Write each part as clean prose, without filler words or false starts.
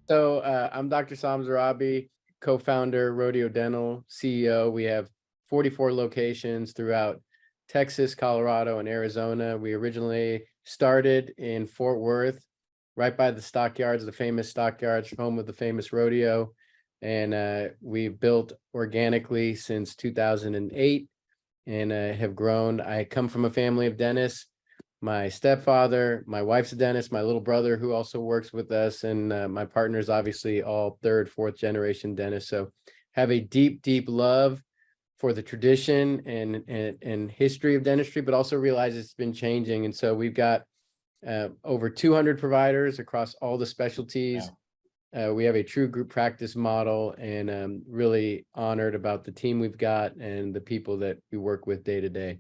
So I'm Dr. Saam Zarrabi, co-founder, Rodeo Dental, CEO. We have 44 locations throughout Texas, Colorado, and Arizona. We originally started in Fort Worth, right by the stockyards, the famous stockyards, home of the famous rodeo. And we built organically since 2008 and have grown. I come from a family of dentists. My stepfather, my wife's a dentist, my little brother who also works with us, and my partner's obviously all third, fourth generation dentists. So have a deep, deep love for the tradition and history of dentistry, but also realize it's been changing. And so we've got over 200 providers across all the specialties. We have a true group practice model, and really honored about the team we've got and the people that we work with day to day.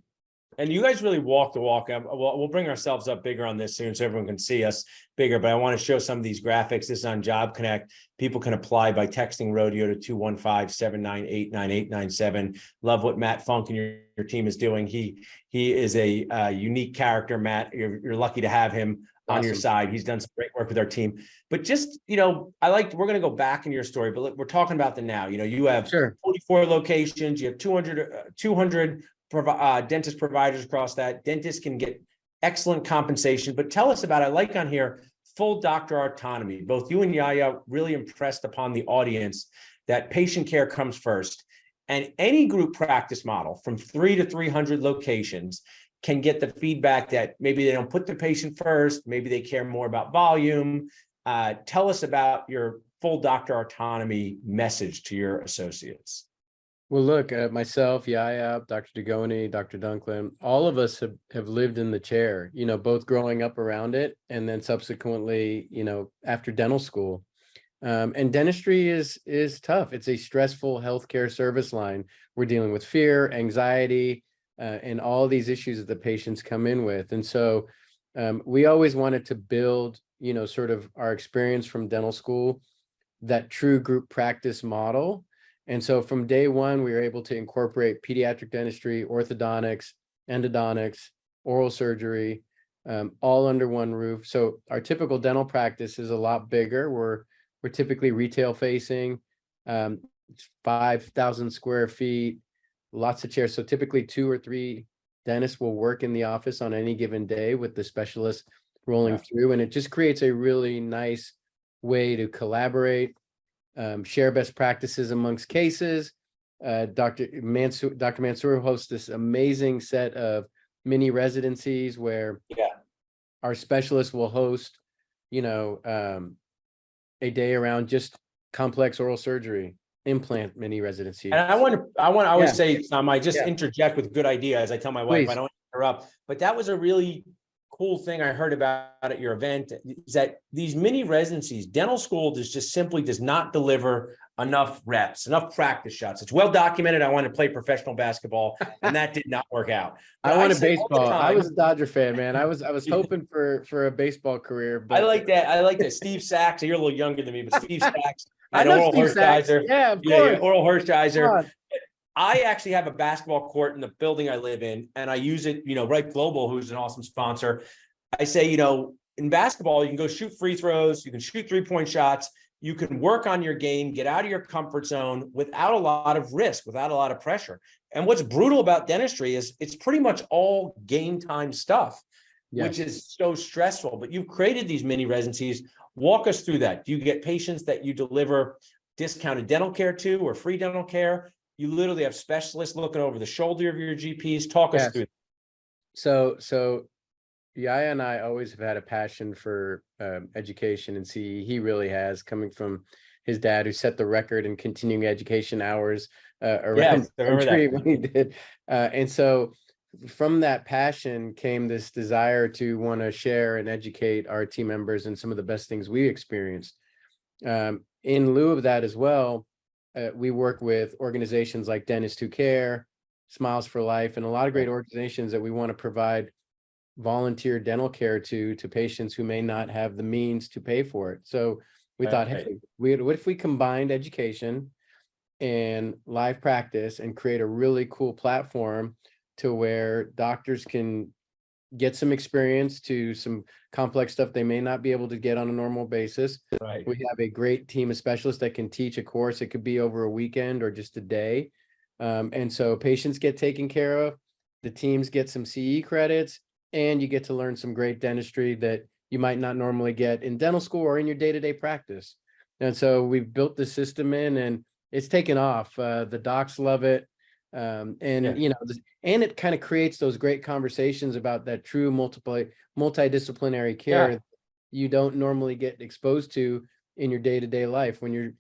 And you guys really walk the walk. We'll bring ourselves up bigger on this soon so everyone can see us bigger, but I want to show some of these graphics. This is on Job Connect. People can apply by texting rodeo to 215-798-9897. Love what Matt Funk and your team is doing. He is a unique character, Matt. You're lucky to have him on your side. He's done some great work with our team. But just, we're going to go back in your story, but we're talking about the now. You have 44 locations, you have 200 dentist providers across that. Dentists can get excellent compensation, but tell us about, I like on here, full doctor autonomy. Both you and Yaya really impressed upon the audience that patient care comes first. And any group practice model from 3 to 300 locations can get the feedback that maybe they don't put the patient first, maybe they care more about volume. Tell us about your full doctor autonomy message to your associates. Well, look, myself, Yaya, Dr. Degoni, Dr. Dunklin, all of us have lived in the chair, both growing up around it and then subsequently, after dental school. And dentistry is tough. It's a stressful healthcare service line. We're dealing with fear, anxiety, and all these issues that the patients come in with. And so we always wanted to build, sort of our experience from dental school, that true group practice model. And so from day one, we were able to incorporate pediatric dentistry, orthodontics, endodontics, oral surgery, all under one roof. So our typical dental practice is a lot bigger. We're typically retail facing, 5,000 square feet, lots of chairs. So typically 2 or 3 dentists will work in the office on any given day with the specialist rolling through. And it just creates a really nice way to collaborate, share best practices amongst cases. Dr. Mansour hosts this amazing set of mini residencies where our specialists will host, a day around just complex oral surgery, implant mini residency. And I always say, I just interject with good ideas. I tell my wife, I don't interrupt, but that was a really cool thing I heard about at your event, is that these mini residencies, dental school just simply does not deliver enough reps, enough practice shots. It's well documented. I wanted to play professional basketball, and that did not work out. But I wanted baseball. I was a Dodger fan, man. I was hoping for a baseball career. But... I like that. Steve Sachs. You're a little younger than me, but Steve Sachs. I know Steve Sachs. Yeah, of course. Oral Hirschgeiser. I actually have a basketball court in the building I live in, and I use it, Right Global, who's an awesome sponsor. I say, in basketball, you can go shoot free throws, you can shoot 3-point shots, you can work on your game, get out of your comfort zone without a lot of risk, without a lot of pressure. And what's brutal about dentistry is it's pretty much all game time stuff, which is so stressful. But you've created these mini residencies. Walk us through that. Do you get patients that you deliver discounted dental care to or free dental care? You literally have specialists looking over the shoulder of your GPs. Talk us through that. So Yaya and I always have had a passion for education, and he really has, coming from his dad, who set the record in continuing education hours around the country when he did. And so from that passion came this desire to want to share and educate our team members and some of the best things we experienced. In lieu of that as well, we work with organizations like Dentists Who Care, Smiles for Life, and a lot of great organizations that we want to provide volunteer dental care to patients who may not have the means to pay for it. So we thought, hey, what if we combined education and live practice and create a really cool platform to where doctors can get some experience to some complex stuff they may not be able to get on a normal basis. Right. We have a great team of specialists that can teach a course. It could be over a weekend or just a day. And so patients get taken care of, the teams get some CE credits, and you get to learn some great dentistry that you might not normally get in dental school or in your day-to-day practice. And so we've built the system in, and it's taken off. The docs love it. And Yeah. and it kind of creates those great conversations about that true multidisciplinary Yeah. care you don't normally get exposed to in your day-to-day life when you're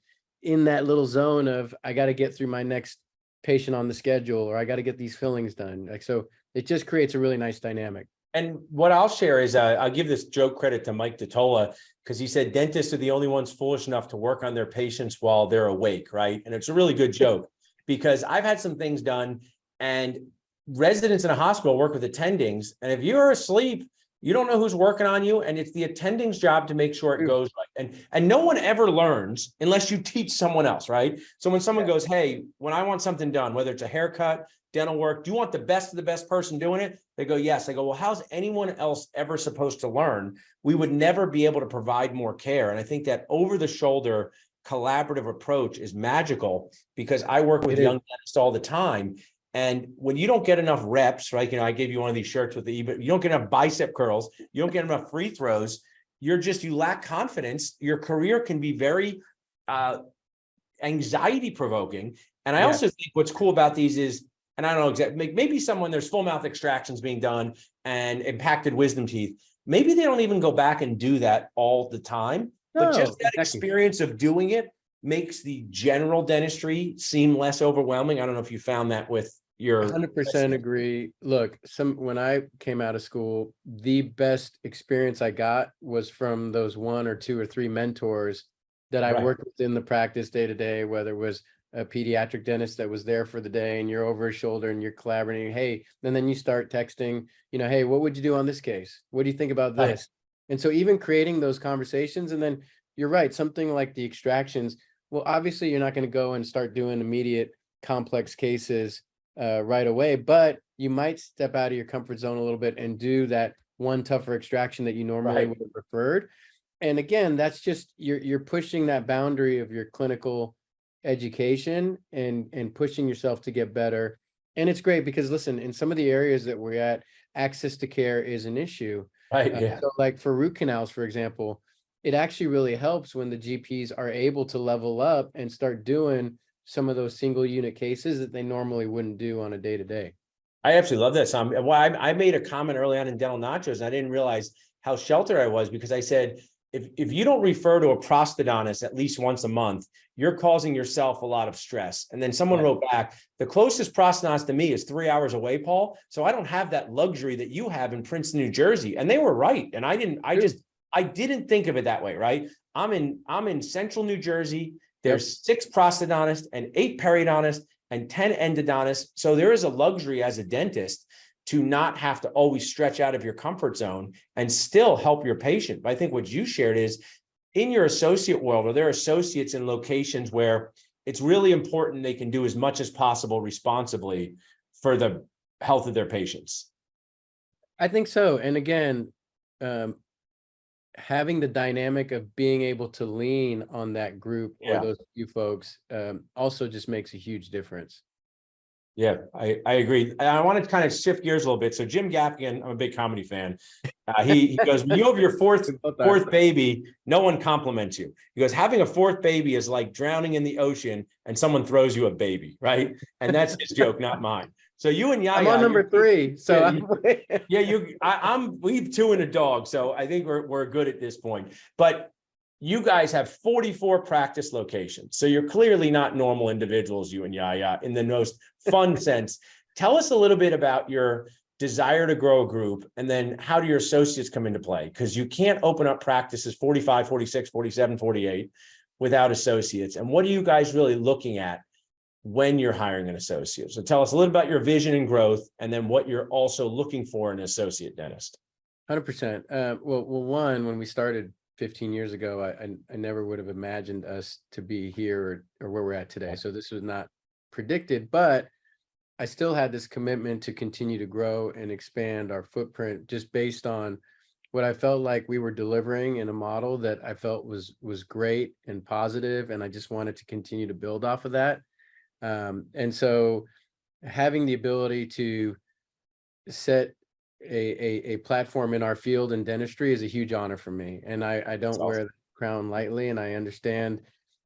in that little zone of, I got to get through my next patient on the schedule, or I got to get these fillings done. Like, so it just creates a really nice dynamic. And what I'll share is I'll give this joke credit to Mike DeTola, because he said dentists are the only ones foolish enough to work on their patients while they're awake, right? And it's a really good joke, because I've had some things done, and residents in a hospital work with attendings, and if you're asleep, you don't know who's working on you, and it's the attending's job to make sure it goes right. And no one ever learns unless you teach someone else, right? So when someone goes, hey, when I want something done, whether it's a haircut, dental work, do you want the best of the best person doing it? They go, yes. I go, well, how's anyone else ever supposed to learn? We would never be able to provide more care. And I think that over the shoulder collaborative approach is magical, because I work with young dentists all the time. And when you don't get enough reps, right? I gave you one of these shirts with you don't get enough bicep curls, you don't get enough free throws, you lack confidence. Your career can be very anxiety provoking. And I also think what's cool about these is, and I don't know exactly, maybe someone, there's full mouth extractions being done and impacted wisdom teeth. Maybe they don't even go back and do that all the time, but just that experience of doing it makes the general dentistry seem less overwhelming. I don't know if you found that with your 100% agree. Look, when I came out of school, the best experience I got was from those 1 or 2 or 3 mentors that I worked with in the practice day to day, whether it was a pediatric dentist that was there for the day and you're over his shoulder and you're collaborating, hey, and then you start texting, hey, what would you do on this case? What do you think about this? And so even creating those conversations, and then you're right, something like the extractions, well, obviously you're not going to go and start doing immediate complex cases right away, but you might step out of your comfort zone a little bit and do that one tougher extraction that you normally would have preferred. And again, that's just, you're pushing that boundary of your clinical education and pushing yourself to get better. And it's great because, listen, in some of the areas that we're at, access to care is an issue. So like for root canals, for example, it actually really helps when the GPs are able to level up and start doing some of those single unit cases that they normally wouldn't do on a day-to-day. I absolutely love this. Well, I made a comment early on in Dental Nachos, and I didn't realize how sheltered I was, because I said, if you don't refer to a prosthodontist at least once a month, you're causing yourself a lot of stress. And then someone wrote back, the closest prosthodontist to me is 3 hours away, Paul. So I don't have that luxury that you have in Princeton, New Jersey. And they were right. And I didn't think of it that way, right? I'm in central New Jersey. There's 6 prosthodontists and 8 periodontists and 10 endodontists. So there is a luxury as a dentist to not have to always stretch out of your comfort zone and still help your patient. But I think what you shared is, in your associate world, or their associates in locations where it's really important they can do as much as possible responsibly for the health of their patients. I think so. And again, having the dynamic of being able to lean on that group or those few folks also just makes a huge difference. Yeah, I agree. I want to kind of shift gears a little bit. So Jim Gaffigan, I'm a big comedy fan. He goes, when you have your fourth baby, no one compliments you. He goes, having a 4th baby is like drowning in the ocean and someone throws you a baby, right? And that's his joke, not mine. So you and Yaya, I'm on number 3. So we have 2 and a dog. So I think we're good at this point. But you guys have 44 practice locations. So you're clearly not normal individuals, you and Yaya, in the most fun sense. Tell us a little bit about your desire to grow a group, and then how do your associates come into play? Because you can't open up practices 45, 46, 47, 48 without associates. And what are you guys really looking at when you're hiring an associate? So tell us a little about your vision and growth, and then what you're also looking for in an associate dentist. 100%. Well, one, when we started 15 years ago, I never would have imagined us to be here or where we're at today. So this was not predicted, but I still had this commitment to continue to grow and expand our footprint just based on what I felt like we were delivering in a model that I felt was great and positive, and I just wanted to continue to build off of that. And so having the ability to set a platform in our field in dentistry is a huge honor for me. And I don't wear the crown lightly, and I understand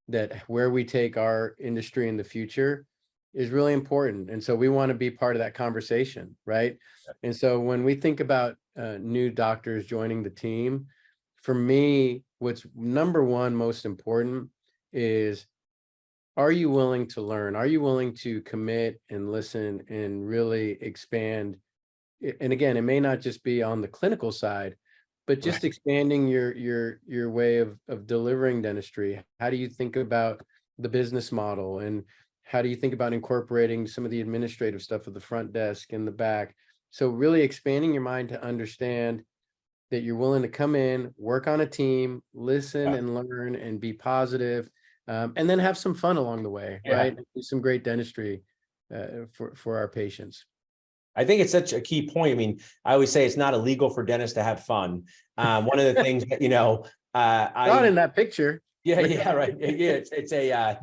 that where we take our industry in the future is really important. And so we want to be part of that conversation, right? And so when we think about new doctors joining the team, for me, what's number one most important is, are you willing to learn? Are you willing to commit and listen and really expand? And again, it may not just be on the clinical side, but just expanding your way of delivering dentistry. How do you think about the business model, and how do you think about incorporating some of the administrative stuff of the front desk and the back? So really expanding your mind to understand that you're willing to come in, work on a team, listen and learn and be positive, and then have some fun along the way, right? Do some great dentistry for our patients. I think it's such a key point. I mean, I always say it's not illegal for dentists to have fun. One of the things that, Not in that picture. Yeah, right. Yeah, it's a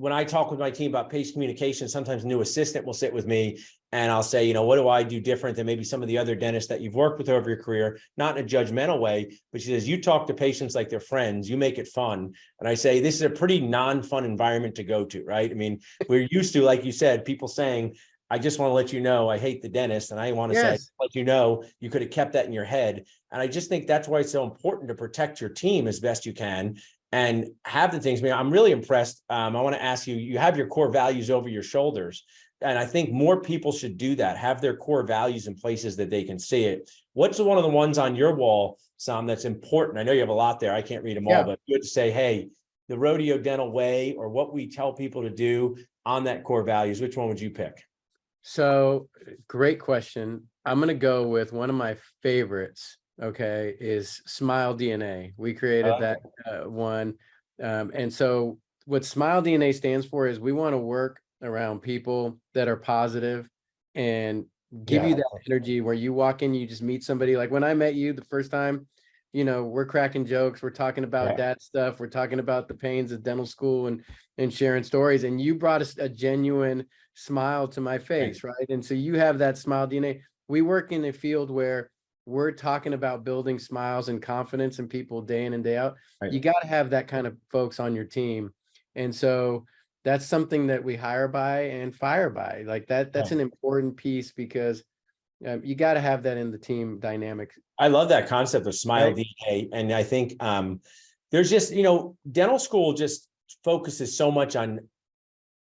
when I talk with my team about patient communication, sometimes a new assistant will sit with me and I'll say, what do I do different than maybe some of the other dentists that you've worked with over your career? Not in a judgmental way, but she says, you talk to patients like they're friends, you make it fun. And I say, this is a pretty non-fun environment to go to, right? I mean, we're used to, like you said, people saying, I just want to let you know I hate the dentist. And I want to say, let you know, you could have kept that in your head. And I just think that's why it's so important to protect your team as best you can and have the things. I mean, I'm really impressed. I want to ask you, you have your core values over your shoulders. And I think more people should do that, have their core values in places that they can see it. What's one of the ones on your wall, Saam, that's important? I know you have a lot there. I can't read them all, but good to say, hey, the Rodeo Dental way, or what we tell people to do on that core values. Which one would you pick? So great question. I'm going to go with one of my favorites. Okay. Is Smile DNA. We created that one. And so what Smile DNA stands for is we want to work around people that are positive and give you that energy where you walk in, you just meet somebody. Like when I met you the first time, we're cracking jokes, we're talking about dad stuff, we're talking about the pains of dental school and sharing stories. And you brought us a genuine smile to my face, right? And so you have that Smile DNA. We work in a field where we're talking about building smiles and confidence in people day in and day out. You got to have that kind of folks on your team. And so that's something that we hire by and fire by. Like that's an important piece, because you got to have that in the team dynamic. I love that concept of Smile DNA. And I think there's just, dental school just focuses so much on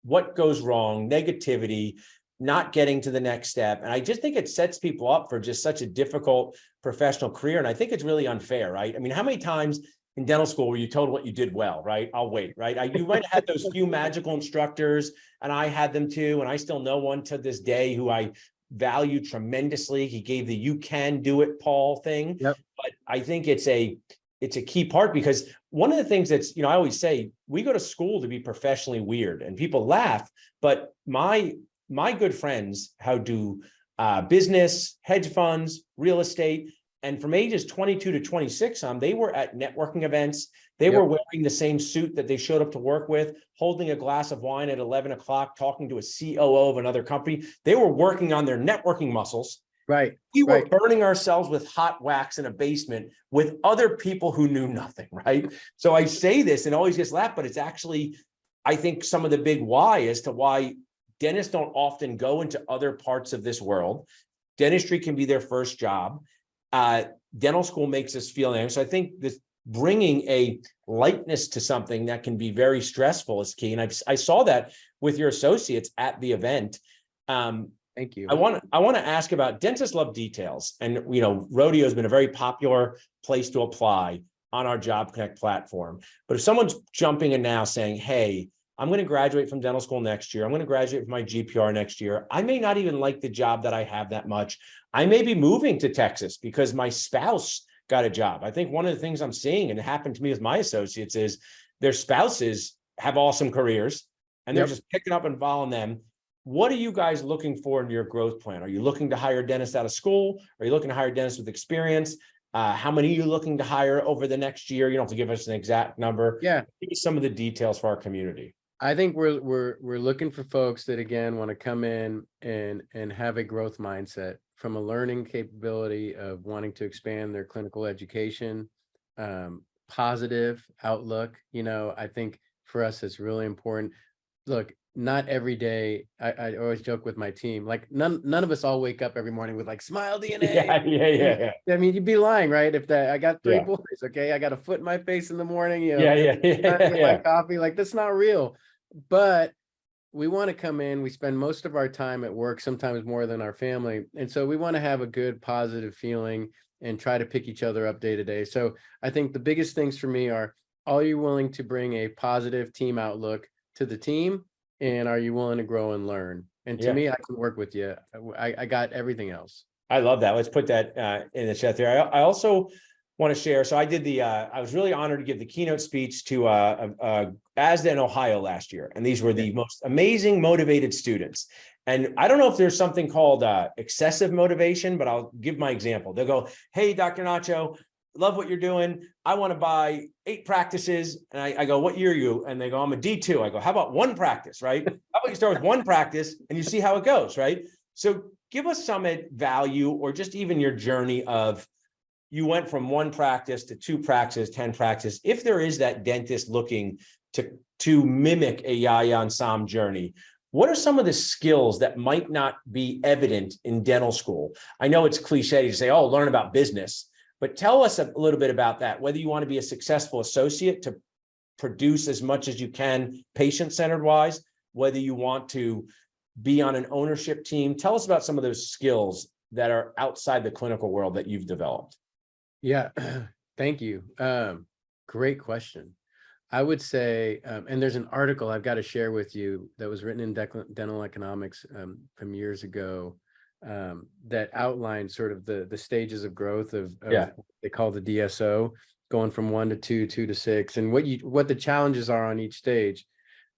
what goes wrong, negativity, not getting to the next step. And I just think it sets people up for just such a difficult professional career. And I think it's really unfair, right? I mean, how many times in dental school were you told what you did well, right? I'll wait, right? You might have had those few magical instructors, and I had them too. And I still know one to this day who I value tremendously. He gave the "you can do it, Paul" thing. But I think it's a key part, because one of the things that's, I always say, we go to school to be professionally weird, and people laugh, but my good friends how do business, hedge funds, real estate, and from ages 22 to 26, they were at networking events. They were wearing the same suit that they showed up to work with, holding a glass of wine at 11 o'clock, talking to a COO of another company. They were working on their networking muscles. Right. We were burning ourselves with hot wax in a basement with other people who knew nothing, right? So I say this and always gets laughed, but it's actually, I think, some of the big why as to why dentists don't often go into other parts of this world. Dentistry can be their first job. Dental school makes us feel that. So I think this bringing a lightness to something that can be very stressful is key. And I saw that with your associates at the event. Thank you. I want to ask about, dentists love details, and Rodeo has been a very popular place to apply on our Job Connect platform. But if someone's jumping in now saying, hey, I'm going to graduate from dental school next year, I'm going to graduate from my GPR next year, I may not even like the job that I have that much. I may be moving to Texas because my spouse got a job. I think one of the things I'm seeing, and it happened to me with my associates, is their spouses have awesome careers and they're just picking up and following them. what are you guys looking for in your growth plan? Are you looking to hire dentists out of school? Are you looking to hire dentists with experience? How many are you looking to hire over the next year? You don't have to give us an exact number. Yeah. Give us some of the details for our community. I think we're looking for folks that again want to come in and have a growth mindset from a learning capability of wanting to expand their clinical education, positive outlook. You know, I think for us it's really important. Look, not every day. I always joke with my team, like none of us all wake up every morning with like smile DNA. Yeah. I mean, you'd be lying, right? If that I got three Yeah. boys, okay, I got a foot in my face in the morning, you know, Yeah. my coffee, like that's not real. But we want to come in, we spend most of our time at work, sometimes more than our family. And so we want to have a good, positive feeling and try to pick each other up day to day. So I think the biggest things for me are you willing to bring a positive team outlook to the team? And are you willing to grow and learn? And to me, I can work with you. I got everything else. I love that. Let's put that in the chat there. I also want to share. So I did I was really honored to give the keynote speech to ASDA in Ohio last year. And these were the most amazing motivated students. And I don't know if there's something called excessive motivation, but I'll give my example. They'll go, hey, Dr. Nacho, love what you're doing. I want to buy 8 practices. And I go, what year are you? And they go, I'm a D2. I go, how about 1 practice, right? How about you start with 1 practice and you see how it goes, right? So give us some value or just even your journey of you went from 1 practice to 2 practices, 10 practices. If there is that dentist looking to mimic a Yaya and Saam journey, what are some of the skills that might not be evident in dental school? I know it's cliche to say, oh, learn about business, but tell us a little bit about that, whether you want to be a successful associate to produce as much as you can patient-centered wise, whether you want to be on an ownership team. Tell us about some of those skills that are outside the clinical world that you've developed. Yeah, thank you. Great question. I would say, and there's an article I've got to share with you that was written in Dental Economics from years ago that outlined sort of the stages of growth of what they call the DSO, going from 1 to 2, 2 to 6, and what the challenges are on each stage.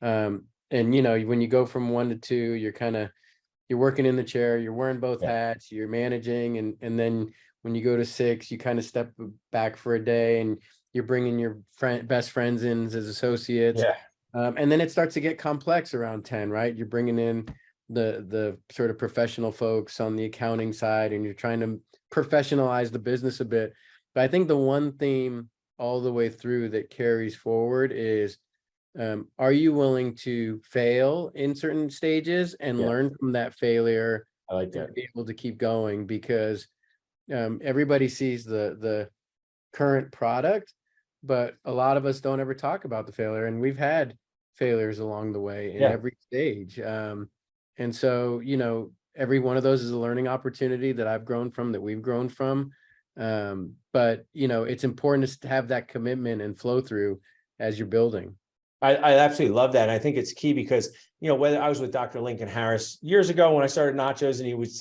And you know, when you go from 1 to 2, you're working in the chair, you're wearing both hats, you're managing, and then when you go to 6, you kind of step back for a day and you're bringing your best friends in as associates. And then it starts to get complex around 10, right? You're bringing in the sort of professional folks on the accounting side, and you're trying to professionalize the business a bit. But I think the one theme all the way through that carries forward is, are you willing to fail in certain stages and learn from that failure? I like that. And be able to keep going, because everybody sees the current product, but a lot of us don't ever talk about the failure, and we've had failures along the way in every stage. And so, you know, every one of those is a learning opportunity that I've grown from, that we've grown from. But, you know, it's important to have that commitment and flow through as you're building. I absolutely love that. And I think it's key because, you know, whether I was with Dr. Lincoln Harris years ago when I started Nachos,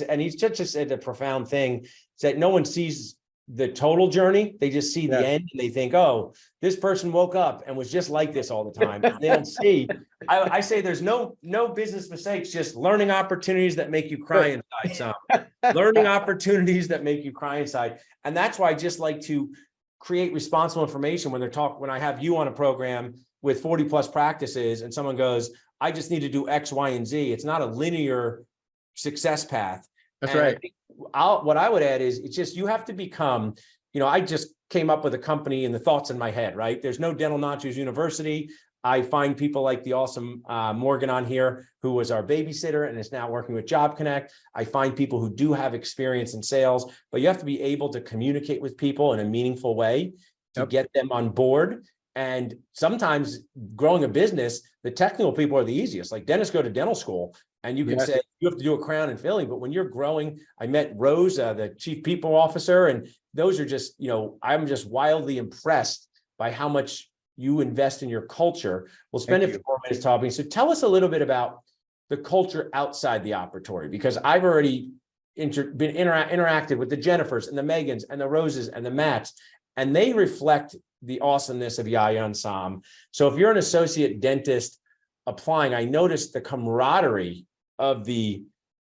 and he just said a profound thing, that no one sees the total journey. They just see the end and they think, oh, this person woke up and was just like this all the time. And they don't see, I say there's no business mistakes, just learning opportunities that make you cry inside. Learning opportunities that make you cry inside. And that's why I just like to create responsible information when when I have you on a program with 40 plus practices and someone goes, I just need to do X, Y, and Z. It's not a linear success path. That's right. What I would add is, it's just, you have to become, you know, I just came up with a company and the thoughts in my head, right? There's no Dental Nachos University. I find people like the awesome Morgan on here, who was our babysitter and is now working with Job Connect. I find people who do have experience in sales, but you have to be able to communicate with people in a meaningful way to get them on board. And sometimes growing a business, the technical people are the easiest. Like dentists go to dental school and you can say you have to do a crown and filling, but when you're growing, I met Rose, the chief people officer, and those are just, you know, I'm just wildly impressed by how much you invest in your culture. We'll spend a few more minutes talking. So tell us a little bit about the culture outside the operatory, because I've already interacted with the Jennifers and the Megans and the Roses and the Matts, and they reflect the awesomeness of Yaya and Saam. So if you're an associate dentist applying, I noticed the camaraderie of the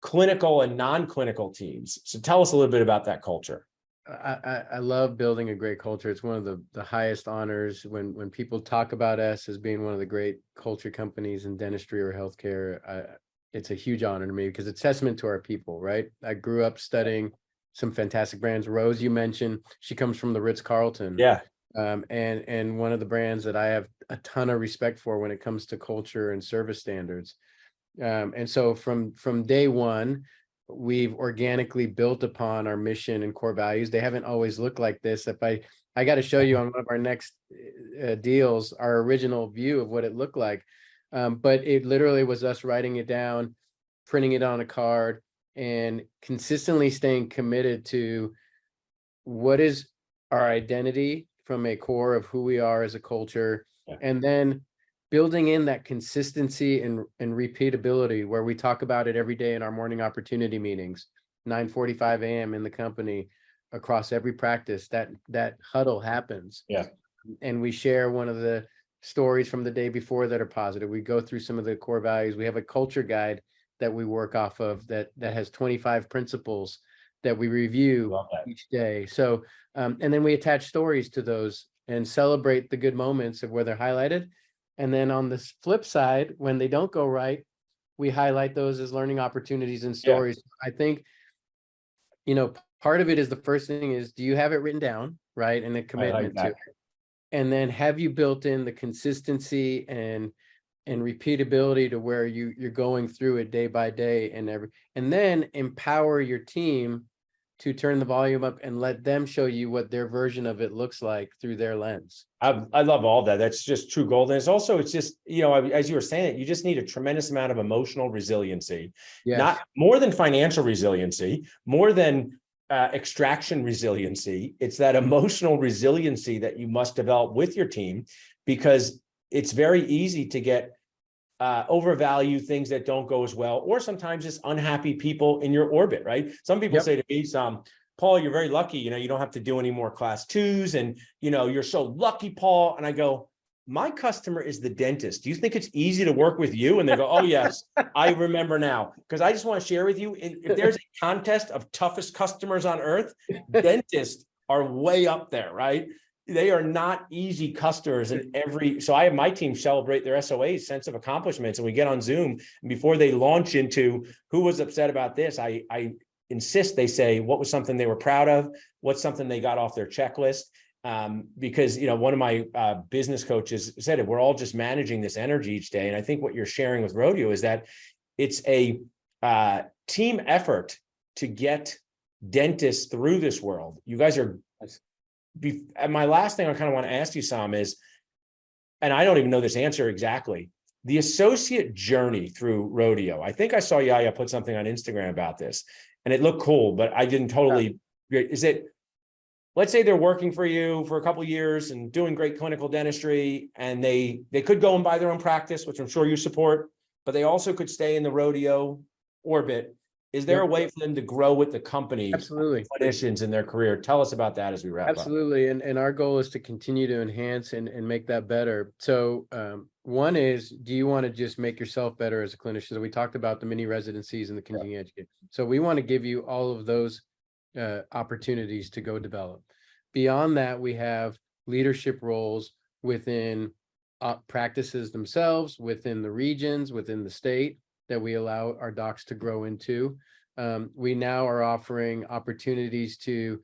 clinical and non-clinical teams. So tell us a little bit about that culture. I love building a great culture. It's one of the highest honors when people talk about us as being one of the great culture companies in dentistry or healthcare. It's a huge honor to me because it's testament to our people, right? I grew up studying some fantastic brands. Rose, you mentioned, she comes from the Ritz-Carlton. Yeah. And one of the brands that I have a ton of respect for when it comes to culture and service standards. And so from day one, we've organically built upon our mission and core values. They haven't always looked like this. If I got to show you on one of our next deals, our original view of what it looked like. But it literally was us writing it down, printing it on a card, and consistently staying committed to what is our identity from a core of who we are as a culture. Yeah. And then building in that consistency and repeatability where we talk about it every day in our morning opportunity meetings, 9:45 a.m. in the company, across every practice, that huddle happens. Yeah. And we share one of the stories from the day before that are positive. We go through some of the core values. We have a culture guide that we work off of that has 25 principles that we review each day. So, and then we attach stories to those and celebrate the good moments of where they're highlighted. And then on the flip side, when they don't go right, we highlight those as learning opportunities and stories. Yeah. I think, part of it is the first thing is, do you have it written down, right? And a commitment to it. And then have you built in the consistency and repeatability to where you're going through it day by day and then empower your team to turn the volume up and let them show you what their version of it looks like through their lens. I love all that. That's just true gold. And it's just, as you were saying it, you just need a tremendous amount of emotional resiliency, not more than financial resiliency, more than extraction resiliency. It's that emotional resiliency that you must develop with your team, because it's very easy to get overvalue things that don't go as well, or sometimes just unhappy people in your orbit, right? Some people say to me, Paul, you're very lucky, you don't have to do any more class 2s, and you're so lucky, Paul. And I go, my customer is the dentist. Do you think it's easy to work with you? And they go, oh yes, I remember now. Because I just want to share with you, if there's a contest of toughest customers on earth, dentists are way up there, right? They are not easy customers so I have my team celebrate their SOAs, sense of accomplishments, and we get on Zoom, and before they launch into who was upset about this, I insist they say what was something they were proud of, what's something they got off their checklist. Because one of my business coaches said it, we're all just managing this energy each day. And I think what you're sharing with Rodeo is that it's a team effort to get dentists through this world. You guys are. And my last thing I kind of want to ask you, Saam, is, and I don't even know this answer exactly, the associate journey through Rodeo. I think I saw Yaya put something on Instagram about this, and it looked cool, but I didn't totally. Is it? Let's say they're working for you for a couple of years and doing great clinical dentistry, and they could go and buy their own practice, which I'm sure you support, but they also could stay in the Rodeo orbit. Is there a way for them to grow with the company? Absolutely. Clinicians in their career. Tell us about that as we wrap up. Absolutely. And our goal is to continue to enhance and make that better. So one is, do you want to just make yourself better as a clinician? So we talked about the mini residencies and the continuing education. So we want to give you all of those opportunities to go develop. Beyond that, we have leadership roles within practices themselves, within the regions, within the state, that we allow our docs to grow into. We now are offering opportunities to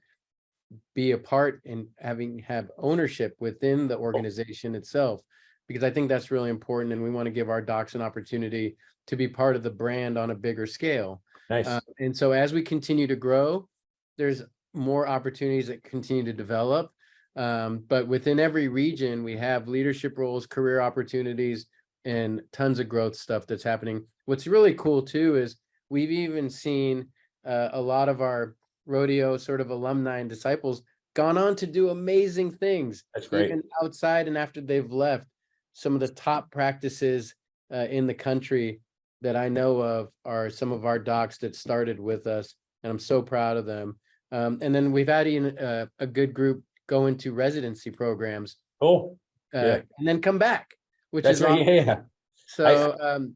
be a part and have ownership within the organization itself, because I think that's really important. And we want to give our docs an opportunity to be part of the brand on a bigger scale. Nice. And so as we continue to grow, there's more opportunities that continue to develop. But within every region, we have leadership roles, career opportunities, and tons of growth stuff that's happening. What's really cool too is we've even seen a lot of our Rodeo sort of alumni and disciples gone on to do amazing things. That's great. Even outside and after they've left. Some of the top practices in the country that I know of are some of our docs that started with us, and I'm so proud of them. And then we've had even a good group go into residency programs. Oh, and then come back, which that's is awesome. Yeah. So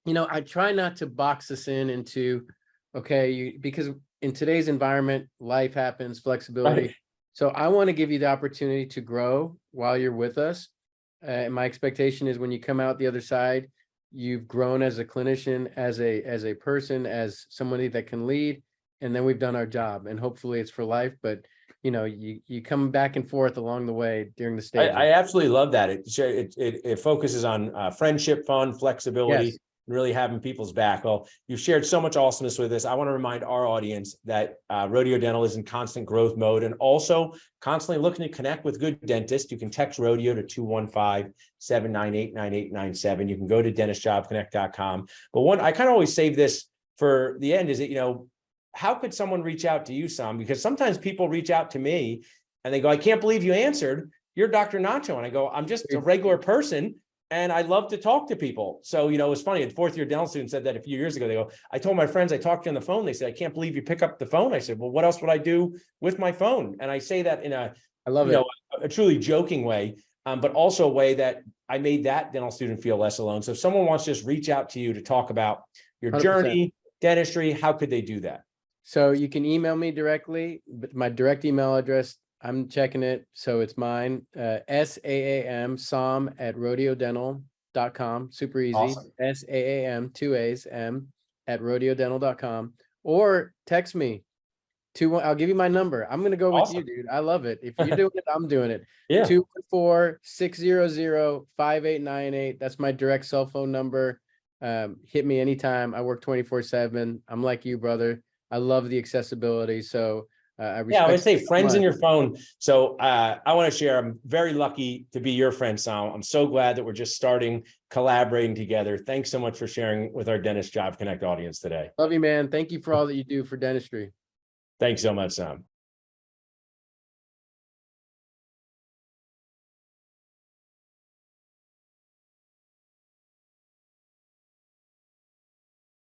I try not to box us into, okay, because in today's environment, life happens, flexibility. Right. So I want to give you the opportunity to grow while you're with us. And my expectation is when you come out the other side, you've grown as a clinician, as a person, as somebody that can lead, and then we've done our job. And hopefully it's for life. But you come back and forth along the way during the stages. I absolutely love that. It focuses on friendship, fun, flexibility, Yes. and really having people's back. Well, you've shared so much awesomeness with us. I want to remind our audience that Rodeo Dental is in constant growth mode and also constantly looking to connect with good dentists. You can text Rodeo to 215-798-9897. You can go to dentistjobconnect.com. But I kind of always save this for the end, is that, how could someone reach out to you, Saam? Because sometimes people reach out to me and they go, I can't believe you answered. You're Dr. Nacho. And I go, I'm just a regular person and I love to talk to people. So, it was funny. A fourth year dental student said that a few years ago. They go, I told my friends I talked to you on the phone. They said, I can't believe you pick up the phone. I said, well, what else would I do with my phone? And I say that in I love it. A truly joking way, but also a way that I made that dental student feel less alone. So if someone wants to just reach out to you to talk about your 100%. journey, dentistry, how could they do that? So you can email me directly, but my direct email address, I'm checking it. So it's mine, Saam at rodeodental.com. Super easy. Awesome. Saam, 2 A's, M at rodeodental.com. Or text me. I'll give you my number. I'm going to go with you, dude. I love it. If you're doing it, I'm doing it. Yeah. 214-600-5898. That's my direct cell phone number. Hit me anytime. I work 24/7. I'm like you, brother. I love the accessibility. So I would say friends in your phone. So I want to share, I'm very lucky to be your friend, Saam. I'm so glad that we're just starting collaborating together. Thanks so much for sharing with our Dentist Job Connect audience today. Love you, man. Thank you for all that you do for dentistry. Thanks so much, Saam.